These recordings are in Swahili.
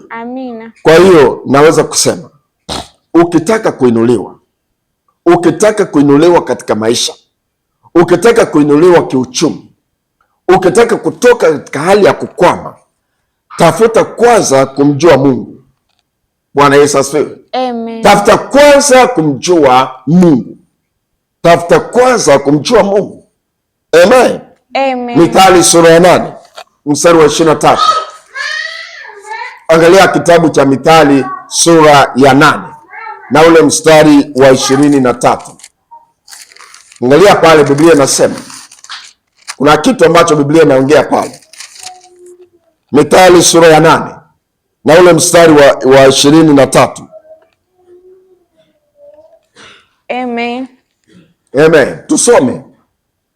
Amina. Kwa hiyo naweza kusema ukitaka kuinuliwa katika maisha, ukitaka kuinuliwa kiuchumi, ukitaka kutoka katika hali ya kukwama, tafuta kwanza kumjua Mungu. Bwana Yesu asifiwe. Amen. Tafuta kwanza kumjua Mungu. Tafuta kwanza kumjua Mungu. Amen. Amen. Mithali sura ya 8 mstari wa 23. Angalia kitabu cha Mithali sura ya 8 na ule mstari wa 23. Angalia pale Biblia inasema. Kuna kitu ambacho Biblia inaongea pale. Mithali sura ya 8 na ule mstari wa 23. Amen. Amen. Tusome.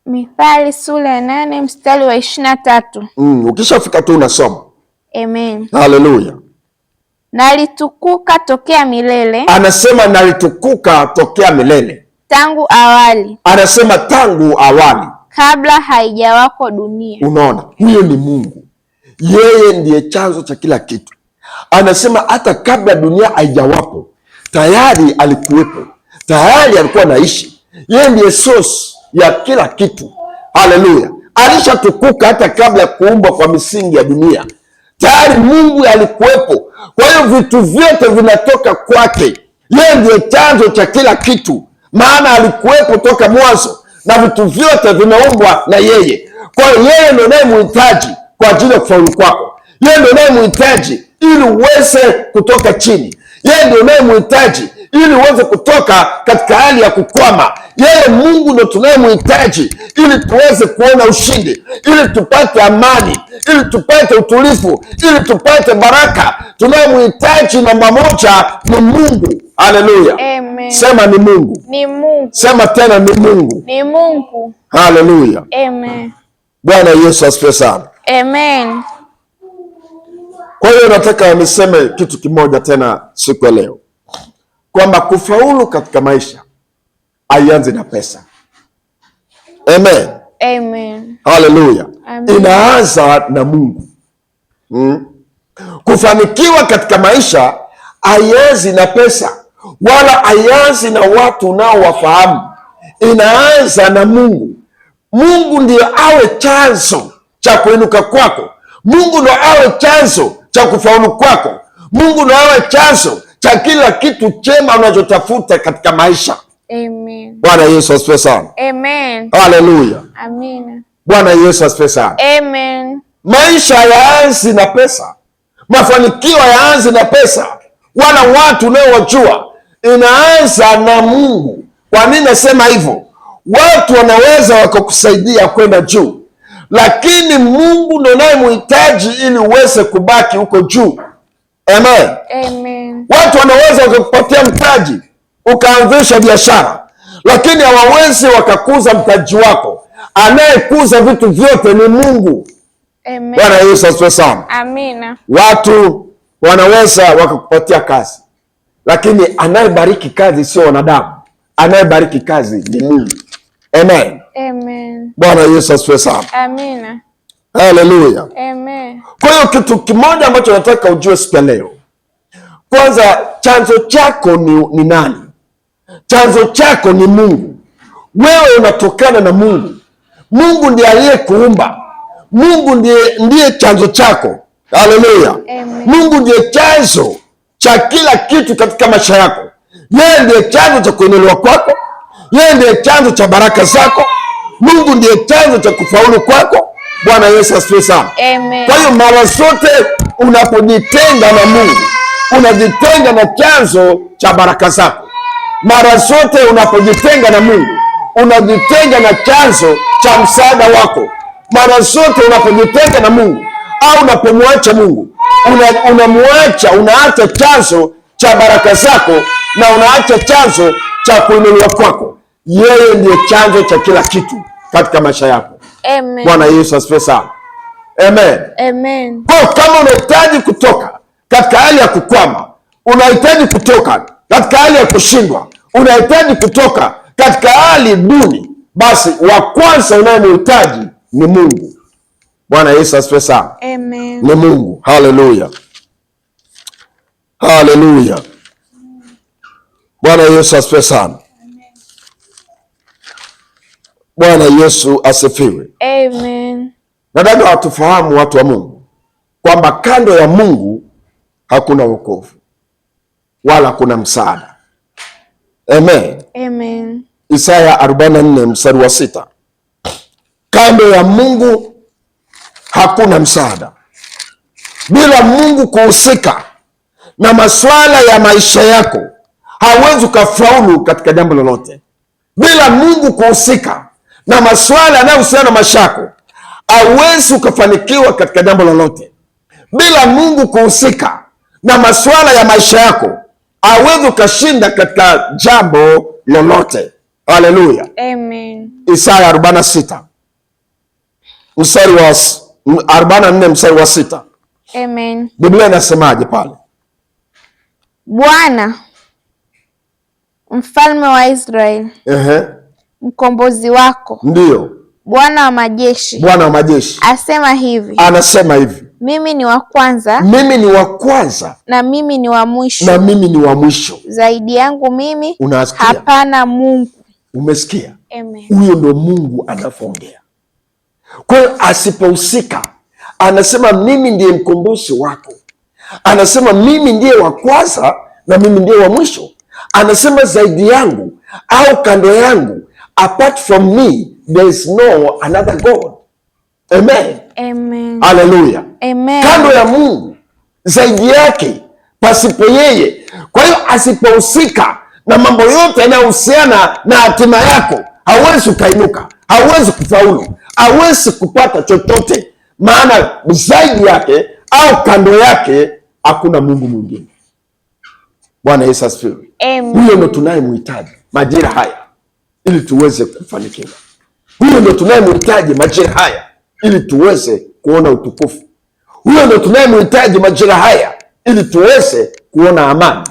Mithali sura ya 8 mstari wa 23. Ukishafika tu unasoma. Amen. Haleluya. Nalitukuka tokea milele. Anasema nalitukuka tokea milele. Tangu awali. Anasema tangu awali. Kabla haijawako dunia. Unaona, huyo ni Mungu. Yeye ndiye chanzo cha kila kitu. Anasema hata kabla dunia haijawapo, tayari alikuwepo. Tayari alikuwa anaishi. Yeye ndiye source ya kila kitu. Haleluya. Alishatukuka hata kabla ya kuumbwa kwa misingi ya dunia. Tayari Mungu alikuwepo. Kwa hiyo vitu vyote vinatoka kwake. Yeye ndiye chanzo cha kila kitu. Maana alikuwepo toka mwanzo na vitu vyote vimeumbwa na yeye. Kwa hiyo yeye ndiye unayemhitaji kwa ajili ya kufaulu kwako. Yeye ndiye unayemhitaji ili uweze kutoka chini. Yeye ndiye unayemhitaji ili uweze kutoka katika hali ya kukwama. Yeye Mungu ndio tunayemhitaji ili tuweze kuona ushindi, ili tupate amani, ili tupate utulivu, ili tupate baraka. Tunayemhitaji namba moja ni Mungu. Haleluya. Amen. Sema ni Mungu. Ni Mungu. Sema tena ni Mungu. Ni Mungu. Haleluya. Amen. Bwana Yesu asifiwe sana. Amen. Kwa hiyo nataka niseme kitu kimoja tena siku ya leo, kwamba kufaulu katika maisha haianzi na pesa. Amen. Amen. Haleluya. Inaanza na Mungu. Kufanikiwa katika maisha haianzi na pesa wala haianzi na watu unaowafahamu. Inaanza na Mungu. Mungu ndiyo awe chanzo cha kuinuka kwako. Mungu ndiyo awe chanzo cha kufaulu kwako. Mungu ndiyo awe chanzo cha kila kitu chema unachotafuta katika maisha. Amen. Bwana Yesu asifiwe sana. Amen. Haleluya. Amina. Bwana Yesu asifiwe sana. Amen. Maisha yaanzi na pesa. Mafanikio yaanzi na pesa wala watu unaowajua. Inaanza na Mungu. Kwa nini nasema hivyo? Watu wanaweza wakakusaidia kwenda juu, lakini Mungu ndiye unayemhitaji ili uweze kubaki huko juu. Amen. Amen. Watu wanaweza wakakupatia mtaji ukaanzisha biashara, lakini hawawezi wakakuza mtaji wako. Anayekuza vitu vyote ni Mungu. Amen. Bwana Yesu asifiwe sana. Amina. Watu wanaweza wakakupatia kazi, lakini anayebariki kazi sio wanadamu. Anayebariki kazi ni Mungu. Amen. Amen. Bwana Yesu asifiwe sana. Amina. Haleluya. Amen. Kwa hiyo kitu kimoja ambacho nataka ujue siku ya leo, kwanza chanzo chako ni nani? Chanzo chako ni Mungu. Wewe unatokana na Mungu. Mungu ndiye aliyekuumba. Mungu ndiye chanzo chako. Haleluya. Mungu ndiye chanzo cha kila kitu katika maisha yako. Yeye ndiye chanzo cha kuinuliwa kwako. Yeye ndiye chanzo cha baraka zako. Mungu ndiye chanzo cha kufaulu kwako. Bwana Yesu asifiwe sana. Amen. Kwa hiyo mara zote unapojitenga na Mungu, unajitenga na chanzo cha baraka zako. Mara zote unapojitenga na Mungu, unajitenga na chanzo cha msaada wako. Mara zote unapojitenga na Mungu au unapomwacha Mungu, unaacha chanzo cha baraka zako na unaacha chanzo cha kuinuliwa kwako. Yeye ndiye chanzo cha kila kitu katika maisha yako. Amen. Bwana Yesu asifiwe sana. Amen. Amen. Kwa kama unahitaji kutoka katika hali ya kukwama, unahitaji kutoka katika hali ya kushindwa, unahitaji kutoka katika hali duni, basi wa kwanza unayemhitaji ni Mungu. Bwana Yesu asifiwe sana. Amen. Ni Mungu. Haleluya. Haleluya. Bwana Yesu asifiwe sana. Bwana Yesu asifiwe. Amen. Nataka watufahamu watu wa Mungu kwamba kando ya Mungu hakuna wokovu wala hakuna msaada. Amen. Amen. Isaya 44 mstari wa 6. Kando ya Mungu hakuna msaada. Bila Mungu kuhusika na masuala ya maisha yako, hauwezi ukafaulu katika jambo lolote. Bila Mungu kuhusika na masuala yanayohusiana na maisha yako, hauwezi ukafanikiwa katika jambo lolote. Bila Mungu kuhusika na masuala ya maisha yako, hauwezi ukashinda katika jambo lolote. Haleluya. Amen. Isaya 46 mstari wa 44 mstari wa 6. Amen. Biblia inasemaje pale? Bwana mfalme wa Israeli, mkombozi wako, ndio Bwana wa majeshi, Bwana wa majeshi asema hivi, anasema hivi, mimi ni wa kwanza, mimi ni wa kwanza, na mimi ni wa mwisho, na mimi ni wa mwisho. Zaidi yangu mimi Unasikia? Hapana Mungu. Umesikia? Amen. Huyo ndo Mungu anapoongea. Kwa hiyo asipohusika, anasema mimi ndiye mkombozi wako, anasema mimi ndiye wa kwanza na mimi ndiye wa mwisho, anasema zaidi yangu au kando yangu, apart from me there is no another God. Amen. Amen. Haleluya. Amen. Kando ya Mungu, zaidi yake, pasipo yeye. Kwa hiyo asipohusika na mambo yote yanayohusiana na hatima yako, hauwezi ukainuka, hauwezi kufaulu, hauwezi kupata chochote, maana zaidi yake au kando yake hakuna Mungu mwingine. Bwana Yesu asifiwe. Huyo ndo tunayemhitaji majira haya ili tuweze kufanikiwa. Huyo ndo tunayemhitaji majira haya ili tuweze kuona utukufu. Huyo ndo tunayemhitaji majira haya ili tuweze kuona amani.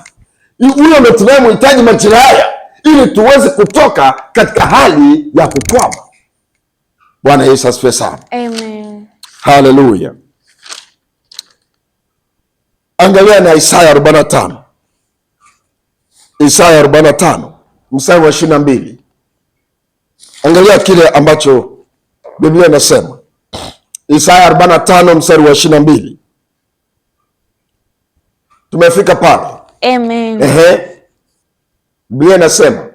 Huyo ndo tunayemhitaji majira haya ili tuweze kutoka katika hali ya kukwama. Bwana Yesu asifiwe sana. Amen. Haleluya. Angalia na Isaya 45. Isaya 45 mstari wa 22. Angalia kile ambacho Biblia inasema. Isaya 45 mstari wa 22. Tumefika pale. Amen. Biblia inasema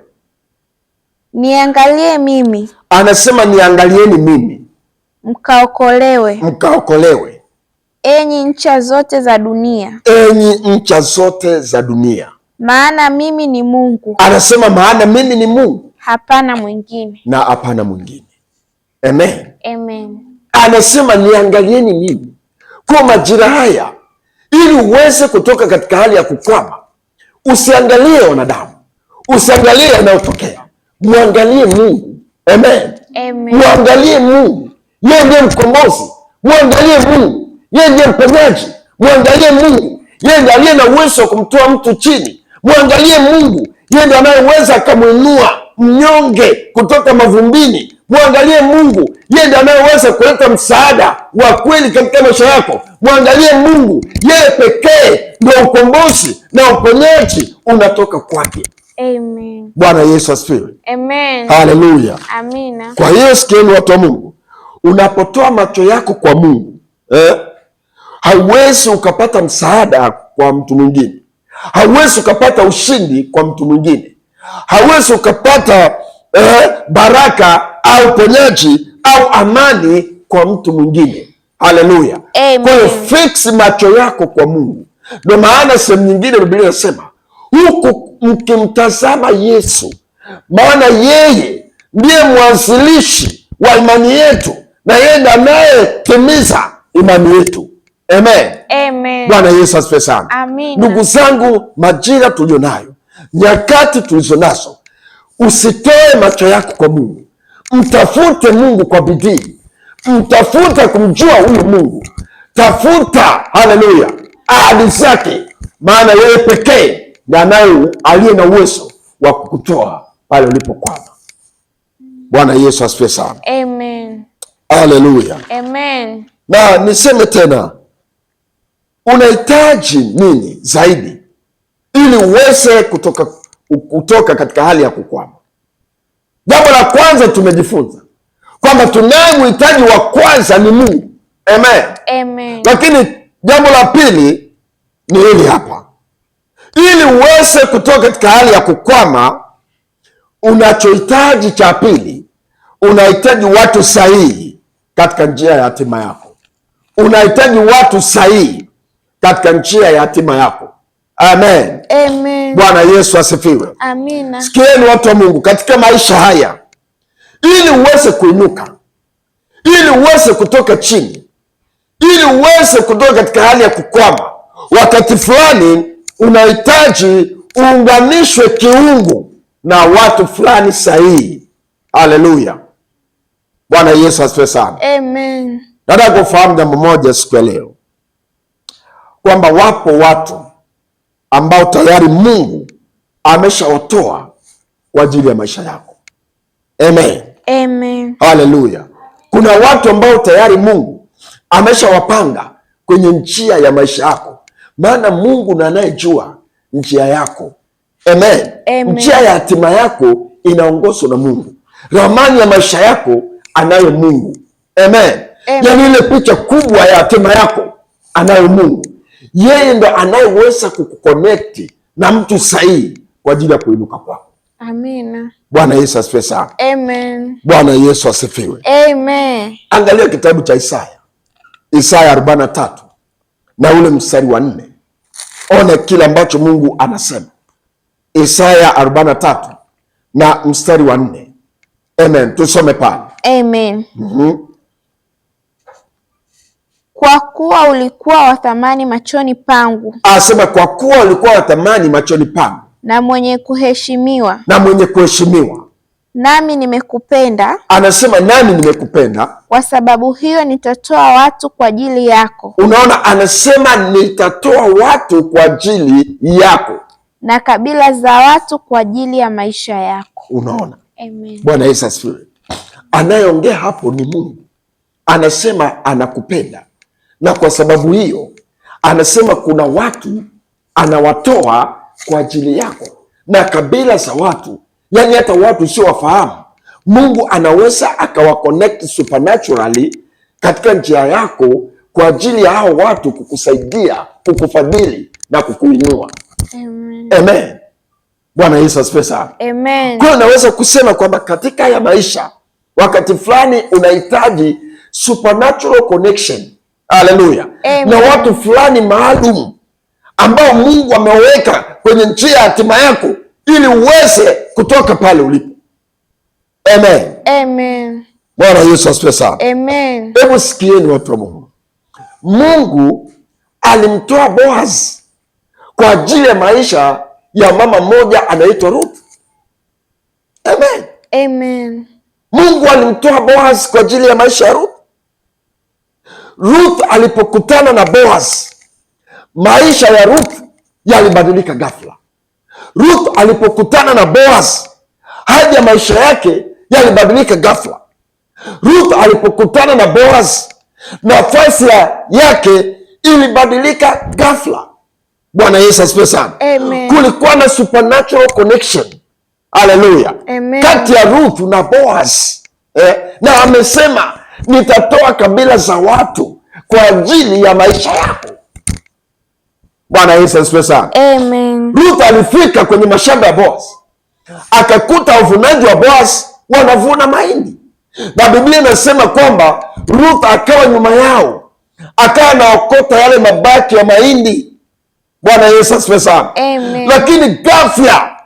niangalie mimi, anasema niangalieni mimi, mkaokolewe, mkaokolewe, enyi ncha zote za dunia, enyi ncha zote za dunia, maana mimi ni Mungu. Anasema maana mimi ni Mungu, hapana mwingine, na hapana mwingine. Amen. Amen. Anasema niangalieni mimi kwa majira haya ili uweze kutoka katika hali ya kukwama. Usiangalie wanadamu, usiangalie yanayotokea, muangalie Mungu. Amen. Amen. Muangalie Mungu, yeye ndiye mkombozi. Muangalie Mungu, yeye ndiye mponyaji. Muangalie Mungu, yeye ndiye aliye na uwezo wa kumtoa mtu chini. Muangalie Mungu, yeye ndiye anayeweza akamwinua mnyonge kutoka mavumbini. Muangalie Mungu, yeye ndiye anayeweza kuleta msaada wa kweli katika maisha yako. Muangalie Mungu, yeye pekee ndio ukombozi na uponyaji unatoka kwake. Amen. Bwana Yesu asifiwe. Amen. Haleluya. Amina. Kwa hiyo sikieni watu wa Mungu, unapotoa macho yako kwa Mungu hauwezi ukapata msaada kwa mtu mwingine, hauwezi ukapata ushindi kwa mtu mwingine, hauwezi ukapata baraka au ponyaji au amani kwa mtu mwingine. Haleluya. Kwa hiyo fix macho yako kwa Mungu. Ndio maana sehemu nyingine Biblia inasema huku mkimtazama Yesu, maana yeye ndiye mwanzilishi wa imani yetu na yeye ndiye anayetimiza imani yetu. Amen. Amen. Bwana Yesu asifiwe sana. Amina. Ndugu zangu, majira tulionayo, nyakati tulizo nazo, usitoe macho yako kwa Mungu. Mtafute Mungu kwa bidii, mtafute kumjua huyu Mungu, tafuta, haleluya, ahadi zake, maana yeye pekee ndiye aliye na uwezo wa kukutoa pale ulipokwama. Bwana Yesu asifiwe sana. Amen. Haleluya. Amen. Na niseme tena, unahitaji nini zaidi ili uweze kutoka katika hali ya kukwama. Jambo la kwanza tumejifunza kwamba tunaye mhitaji wa kwanza ni Mungu. Amen. Amen. Lakini jambo la pili ni hili hapa, ili uweze kutoka katika hali ya kukwama, unachohitaji cha pili, unahitaji watu sahihi katika njia ya hatima yako. Unahitaji watu sahihi katika njia ya hatima yako. Amen. Amen. Bwana Yesu asifiwe. Amina. Sikieni watu wa Mungu, katika maisha haya, ili uweze kuinuka, ili uweze kutoka chini, ili uweze kutoka katika hali ya kukwama, wakati fulani unahitaji uunganishwe kiungu na watu fulani sahihi. Haleluya. Bwana Yesu asifiwe sana. Amen. Nataka kufahamu jambo moja siku ya leo, kwamba wapo watu ambao tayari Mungu ameshawatoa kwa ajili ya maisha yako. Amen. Amen. Haleluya. Kuna watu ambao tayari Mungu ameshawapanga kwenye njia ya maisha yako, maana Mungu ndiye anayejua njia yako. Amen. Amen. Njia ya hatima yako inaongozwa na Mungu. Ramani ya maisha yako anayo Mungu. Amen. Amen. Yaani ile picha kubwa ya hatima yako anayo Mungu. Yeye ndo anayeweza kukuconnect na mtu sahihi kwa ajili ya kuinuka kwako. Amina. Bwana Yesu asifiwe sana. Amen. Bwana Yesu asifiwe. Amen. Angalia kitabu cha Isaya 43 na ule mstari wa 4. Ona kile ambacho Mungu anasema. Isaya 43 na mstari wa 4. Amen. Tusome pale. Amen. Kwa kuwa ulikuwa wa thamani machoni pangu. Asema kwa kuwa ulikuwa wa thamani machoni pangu, na mwenye kuheshimiwa. Na mwenye kuheshimiwa. Nami nimekupenda. Anasema nami nimekupenda. Kwa sababu hiyo nitatoa watu kwa ajili yako. Unaona, anasema nitatoa watu kwa ajili yako. Na kabila za watu kwa ajili ya maisha yako. Unaona? Amen. Bwana Yesu asifiwe. Anayeongea hapo ni Mungu. Anasema anakupenda. Na kwa sababu hiyo anasema kuna watu anawatoa kwa ajili yako, na kabila za watu, yani hata watu sio wafahamu, Mungu anaweza akawaconnect supernaturally katika njia yako kwa ajili ya hao watu kukusaidia, kukufadhili na kukuinua. Amen. Amen. Bwana Yesu asifiwe sana. Amen. Kwa hiyo naweza kusema kwamba katika ya maisha wakati fulani unahitaji supernatural connection. Haleluya. Na watu fulani maalum ambao Mungu ameweka kwenye njia ya hatima yako ili uweze kutoka pale ulipo. Amen. Amen. Bwana Yesu asifiwe sana. Amen. Hebu sikieni watu wa Mungu. Mungu alimtoa Boaz kwa ajili ya maisha ya mama mmoja anaitwa Ruth. Amen. Amen. Mungu alimtoa Boaz kwa ajili ya maisha ya Ruth. Ruth alipokutana na Boaz, maisha ya Ruth yalibadilika ghafla. Ruth alipokutana na Boaz, hadi ya maisha yake yalibadilika ghafla. Ruth alipokutana na Boaz, nafasi yake ilibadilika ghafla. Bwana Yesu asifiwe sana. Amen. Kulikuwa na supernatural connection. Haleluya. Kati ya Ruth na Boaz. Na amesema nitatoa kabila za watu kwa ajili ya maisha yako. Bwana Yesu asifiwe sana. Amen. Ruth alifika kwenye mashamba ya Boaz, akakuta wavunaji wa Boaz wanavuna mahindi, na Biblia inasema kwamba Ruth akawa nyuma yao, akawa anaokota yale mabaki ya mahindi. Bwana Yesu asifiwe sana. Amen. Lakini ghafla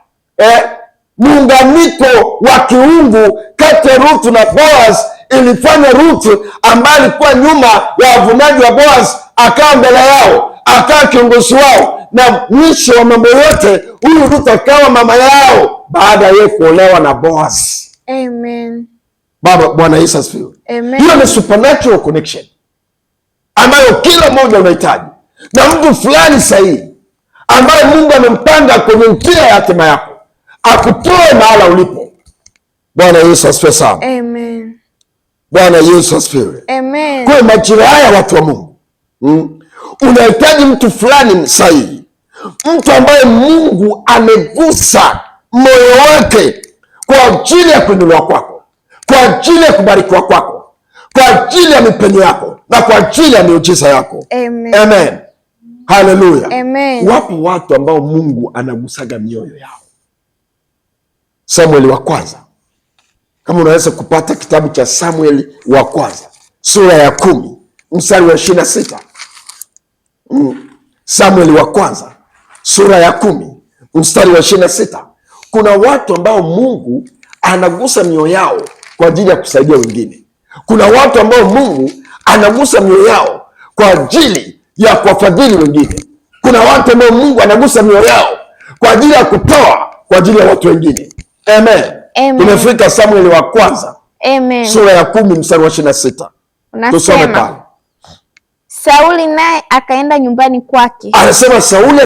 muunganiko wa kiungu kati ya Ruth na Boaz ilifanya Ruth ambaye alikuwa nyuma ya wavunaji wa Boaz akawa mbele yao, akawa kiongozi wao, na mwisho wa mambo yote huyu Ruth akawa mama yao baada ya kuolewa na Boaz. Amen. Bwana Yesu asifiwe. Amen. Hiyo ni supernatural connection ambayo kila mmoja unahitaji na mtu fulani sahihi ambaye Mungu amempanga kwenye njia ya hatima yako akutoe mahala ulipo. Bwana Yesu asifiwe sana. Amen. Bwana Yesu asifiwe. Amen. Kwa majira haya watu wa Mungu, unahitaji mtu fulani sahihi, mtu ambaye Mungu amegusa moyo wake kwa ajili ya kuinuliwa kwako, kwa ajili ya kubarikiwa kwako, kwa ajili ya mipenyo yako na kwa ajili ya miujiza yako. Amen. Amen. Haleluya. Amen. Wapo watu ambao Mungu anagusaga mioyo yao. Samueli wa kwanza, kama unaweza kupata kitabu cha Samueli wa kwanza sura ya 10 mstari wa 26. Samueli wa kwanza sura ya 10 mstari wa 26. Kuna watu ambao Mungu anagusa mioyo yao kwa ajili ya kusaidia wengine. Kuna watu ambao Mungu anagusa mioyo yao kwa ajili ya kuwafadhili wengine. Kuna watu ambao Mungu anagusa mioyo yao kwa ajili ya kutoa kwa ajili ya watu wengine. Amen. Amen. Tumefika Samueli wa kwanza. Amen. Sura ya 10 mstari wa 26. Tusome pale. Sauli naye akaenda nyumbani kwake. Anasema Sauli